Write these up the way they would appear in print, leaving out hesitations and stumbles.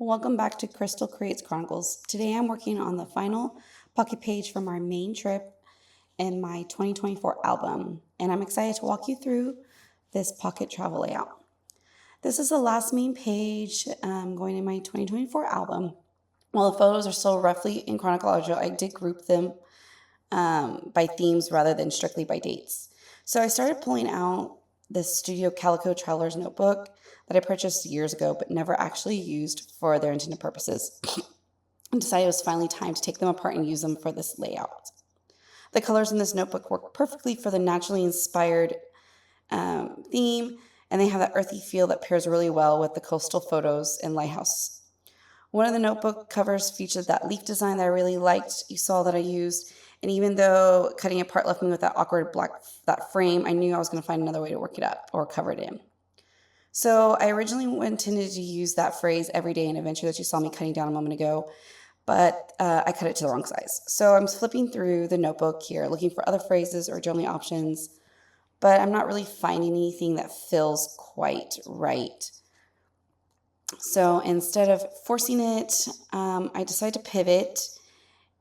Welcome back to Crystal Creates Chronicles. Today I'm working on the final pocket page from our Maine trip in my 2024 album, and I'm excited to walk you through this pocket travel layout. This is the last Maine page going in my 2024 album. While the photos are still roughly in chronological, I did group them by themes rather than strictly by dates. So I started pulling out the Studio Calico Traveler's Notebook that I purchased years ago but never actually used for their intended purposes. And decided it was finally time to take them apart and use them for this layout. The colors in this notebook work perfectly for the naturally inspired theme, and they have that earthy feel that pairs really well with the coastal photos and Lighthouse. One of the notebook covers featured that leaf design that I really liked. You saw that I used, and even though cutting apart left me with that awkward that frame, I knew I was going to find another way to work it up or cover it in. So I originally intended to use that phrase everyday and adventure that you saw me cutting down a moment ago, but I cut it to the wrong size. So I'm flipping through the notebook here, looking for other phrases or journaling options, but I'm not really finding anything that feels quite right. So instead of forcing it, I decided to pivot,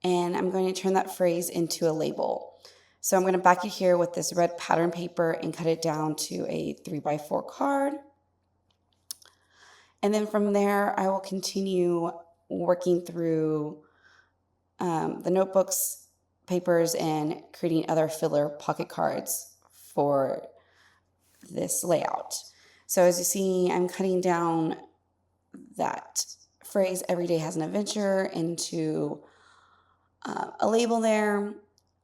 and I'm going to turn that phrase into a label. So I'm going to back it here with this red pattern paper and cut it down to a 3x4 card. And then from there, I will continue working through the notebooks, papers, and creating other filler pocket cards for this layout. So as you see, I'm cutting down that phrase, every day has an adventure, into a label there.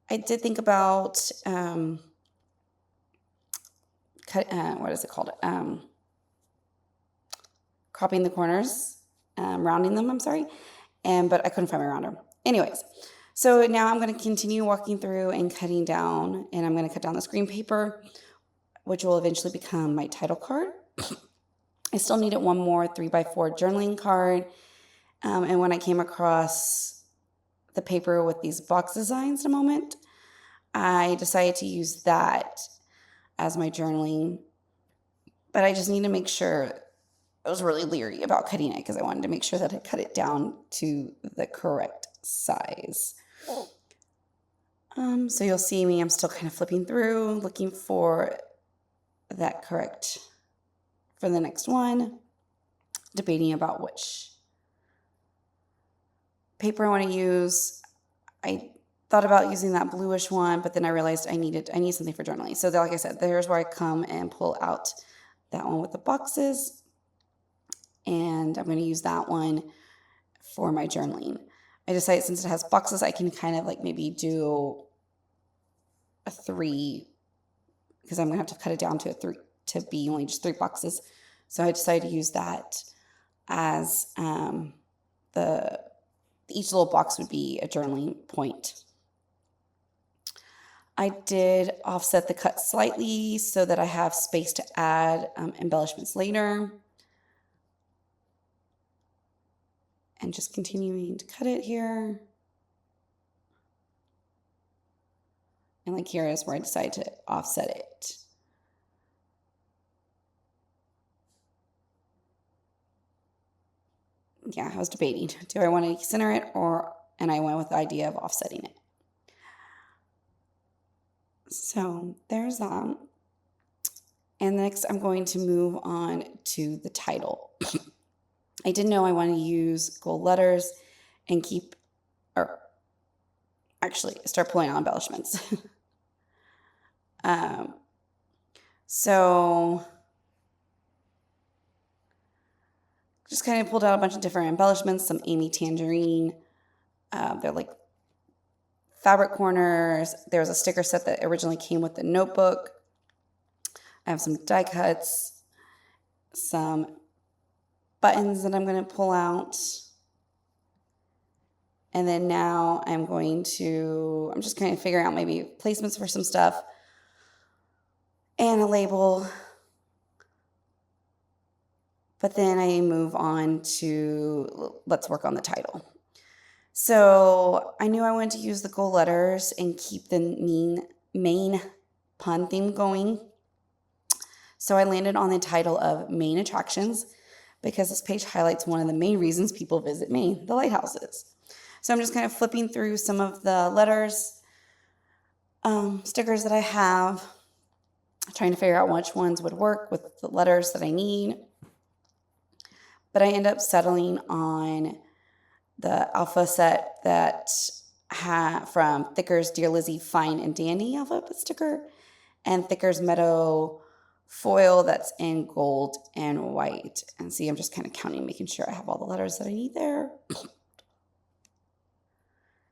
I did think about, what is it called? Cropping the corners, rounding them, I'm sorry, but I couldn't find my rounder. Anyways, so now I'm going to continue walking through and cutting down, and I'm going to cut down the screen paper, which will eventually become my title card. I still needed one more 3x4 journaling card, and when I came across the paper with these box designs in a moment, I decided to use that as my journaling, but I just need to make sure. I was really leery about cutting it because I wanted to make sure that I cut it down to the correct size. So you'll see me, I'm still kind of flipping through, looking for that correct for the next one, debating about which paper I want to use. I thought about using that bluish one, but then I realized I need something for journaling. So like I said, there's where I come and pull out that one with the boxes. And I'm going to use that one for my journaling. I decided since it has boxes, I can kind of like maybe do a 3, because I'm going to have to cut it down to a 3 to be only just 3 boxes. So I decided to use that as each little box would be a journaling point. I did offset the cut slightly so that I have space to add embellishments later. And just continuing to cut it here. And like here is where I decided to offset it. Yeah, I was debating, do I want to center it and I went with the idea of offsetting it. So there's that. And next I'm going to move on to the title. I didn't know I wanted to use gold letters and start pulling out embellishments. So just kind of pulled out a bunch of different embellishments, some Amy Tangerine. They're like fabric corners. There was a sticker set that originally came with the notebook. I have some die cuts, some buttons that I'm going to pull out. And then now I'm just kind of figuring out maybe placements for some stuff and a label. But then I move on to, let's work on the title. So I knew I wanted to use the gold letters and keep the Maine pun theme going. So I landed on the title of Maine Attractions, because this page highlights one of the main reasons people visit Maine, the lighthouses. So I'm just kind of flipping through some of the letters, stickers that I have, trying to figure out which ones would work with the letters that I need. But I end up settling on the alpha set that from Thicker's Dear Lizzie Fine and Dandy alphabet sticker, and Thicker's Meadow foil that's in gold and white. And see, I'm just kind of counting, making sure I have all the letters that I need there.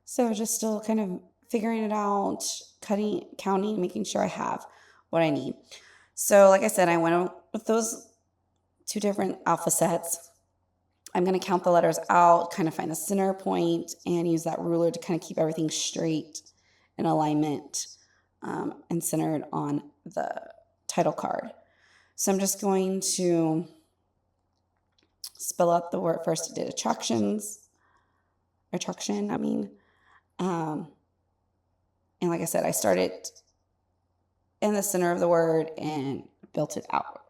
So just still kind of figuring it out, counting, making sure I have what I need. So like I said, I went with those 2 different alpha sets. I'm going to count the letters out, kind of find the center point, and use that ruler to kind of keep everything straight in alignment and centered on the title card. So I'm just going to spell out the word first. I did attraction, and like I said, I started in the center of the word and built it outward.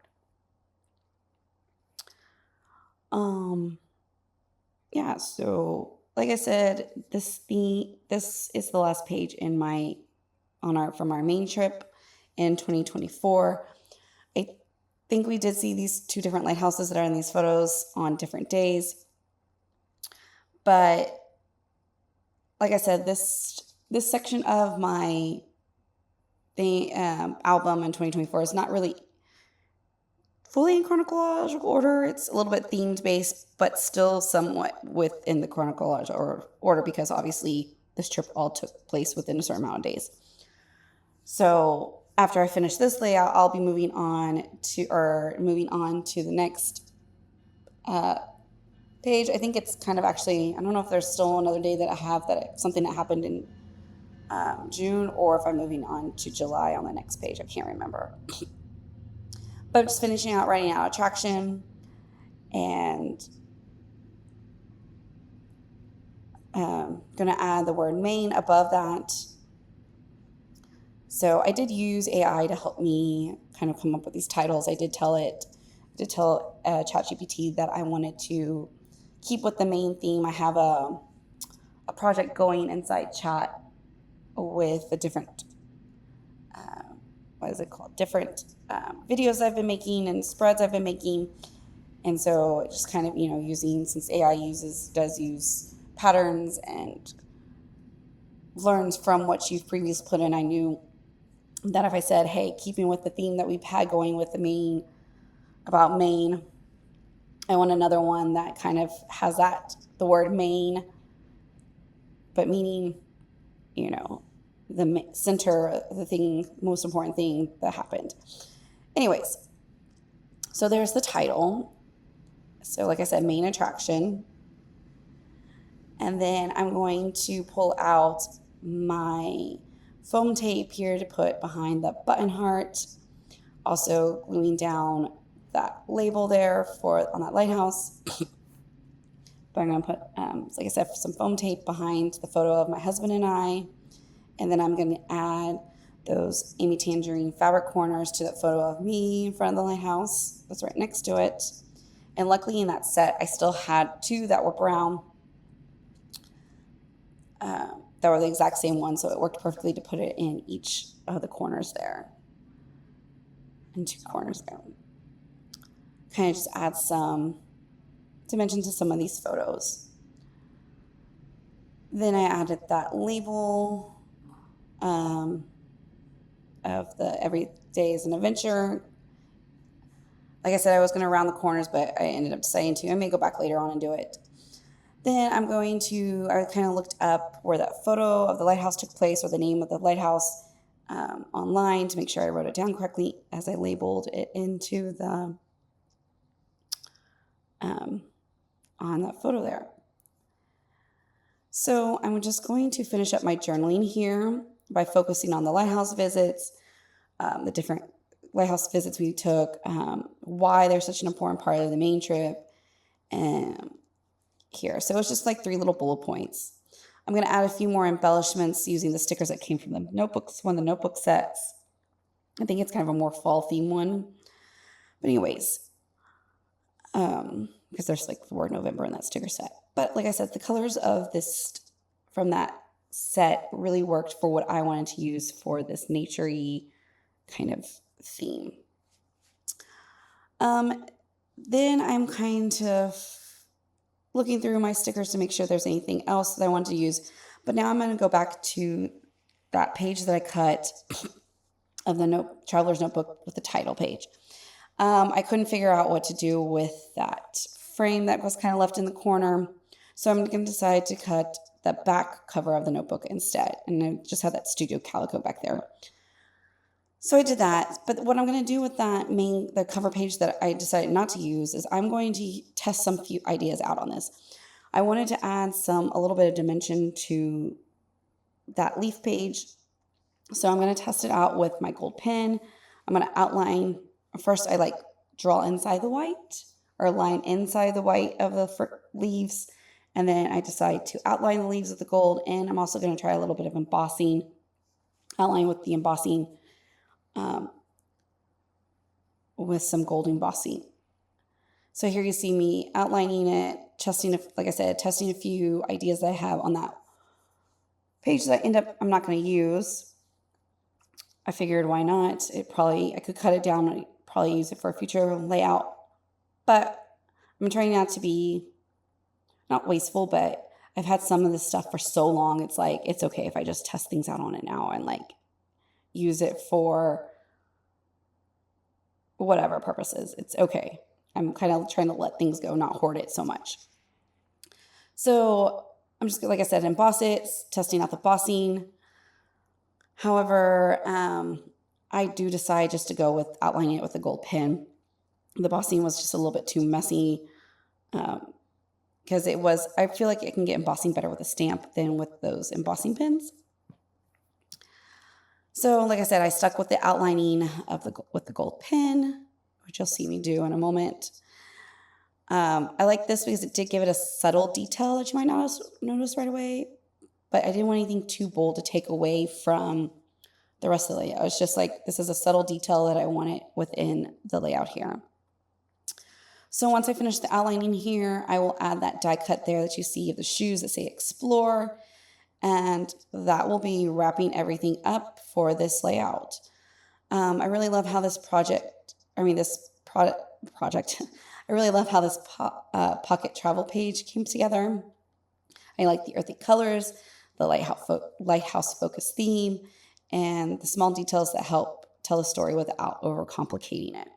Yeah, so like I said, this is the last page in from our Maine trip in 2024. I think we did see these 2 different lighthouses that are in these photos on different days. But like I said, this section of my album in 2024 is not really fully in chronological order. It's a little bit themed based, but still somewhat within the chronological order because obviously this trip all took place within a certain amount of days. So after I finish this layout, I'll be moving on to the next page. I think it's kind of actually, I don't know if there's still another day that I have something that happened in June, or if I'm moving on to July on the next page. I can't remember. But I'm just finishing out writing out attraction and going to add the word Maine above that. So I did use AI to help me kind of come up with these titles. I did tell ChatGPT that I wanted to keep with the Maine theme. I have a project going inside Chat with the different different videos I've been making and spreads I've been making. And so just kind of, using, since AI does use patterns and learns from what you've previously put in, I knew that if I said, hey, keeping with the theme that we've had going with the about Maine, I want another one that kind of has the word Maine, but meaning, the center, the thing, most important thing that happened. Anyways, so there's the title. So like I said, Main attraction. And then I'm going to pull out my foam tape here to put behind the button heart. Also gluing down that label there on that lighthouse. But I'm going to put, like I said, some foam tape behind the photo of my husband and I. And then I'm going to add those Amy Tangerine fabric corners to that photo of me in front of the lighthouse that's right next to it. And luckily in that set, I still had 2 that were brown that were the exact same one. So it worked perfectly to put it in each of the corners there. And 2 corners there. Kind of just add some dimension to some of these photos. Then I added that label of the Every Day is an Adventure. Like I said, I was going to round the corners, but I ended up deciding to. I may go back later on and do it. Then I kind of looked up where that photo of the lighthouse took place, or the name of the lighthouse online, to make sure I wrote it down correctly as I labeled it into the on that photo there. So I'm just going to finish up my journaling here by focusing on the lighthouse visits, the different lighthouse visits we took, why they're such an important part of the Maine trip, and here. So it's just like 3 little bullet points. I'm going to add a few more embellishments using the stickers that came from the notebooks, one of the notebook sets. I think it's kind of a more fall theme one. But anyways, because there's like the word November in that sticker set. But like I said, the colors of this from that set really worked for what I wanted to use for this nature-y kind of theme. Then I'm kind of looking through my stickers to make sure there's anything else that I want to use. But now I'm going to go back to that page that I cut of the Traveler's Notebook with the title page. I couldn't figure out what to do with that frame that was kind of left in the corner. So I'm going to decide to cut the back cover of the notebook instead. And I just have that Studio Calico back there. So I did that. But what I'm going to do with the cover page that I decided not to use is I'm going to test some few ideas out on this. I wanted to add a little bit of dimension to that leaf page. So I'm going to test it out with my gold pen. I'm going to outline. First, I draw inside the white or line inside the white of the leaves. And then I decide to outline the leaves with the gold. And I'm also going to try a little bit of embossing, outline with the embossing with some gold embossing. So here you see me outlining it, testing a few ideas that I have on that page that I'm not going to use. I figured why not? I could cut it down and probably use it for a future layout. But I'm trying not to be not wasteful, but I've had some of this stuff for so long. It's okay if I just test things out on it now and use it for whatever purposes. It's okay. I'm kind of trying to let things go, not hoard it so much. So I'm just, like I said, emboss it, testing out the embossing. However, I do decide just to go with outlining it with a gold pen. The embossing was just a little bit too messy because I feel like it can get embossing better with a stamp than with those embossing pens. So like I said, I stuck with the outlining with the gold pen, which you'll see me do in a moment. I like this because it did give it a subtle detail that you might not notice right away, but I didn't want anything too bold to take away from the rest of the layout. It's just this is a subtle detail that I wanted within the layout here. So once I finish the outlining here, I will add that die cut there that you see of the shoes that say Explore. And that will be wrapping everything up for this layout. I really love how this project, I really love how this pocket travel page came together. I like the earthy colors, the lighthouse focus theme, and the small details that help tell the story without overcomplicating it.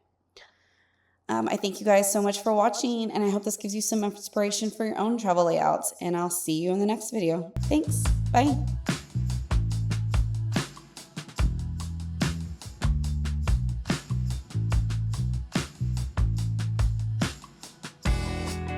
I thank you guys so much for watching, and I hope this gives you some inspiration for your own travel layouts, and I'll see you in the next video. Thanks. Bye.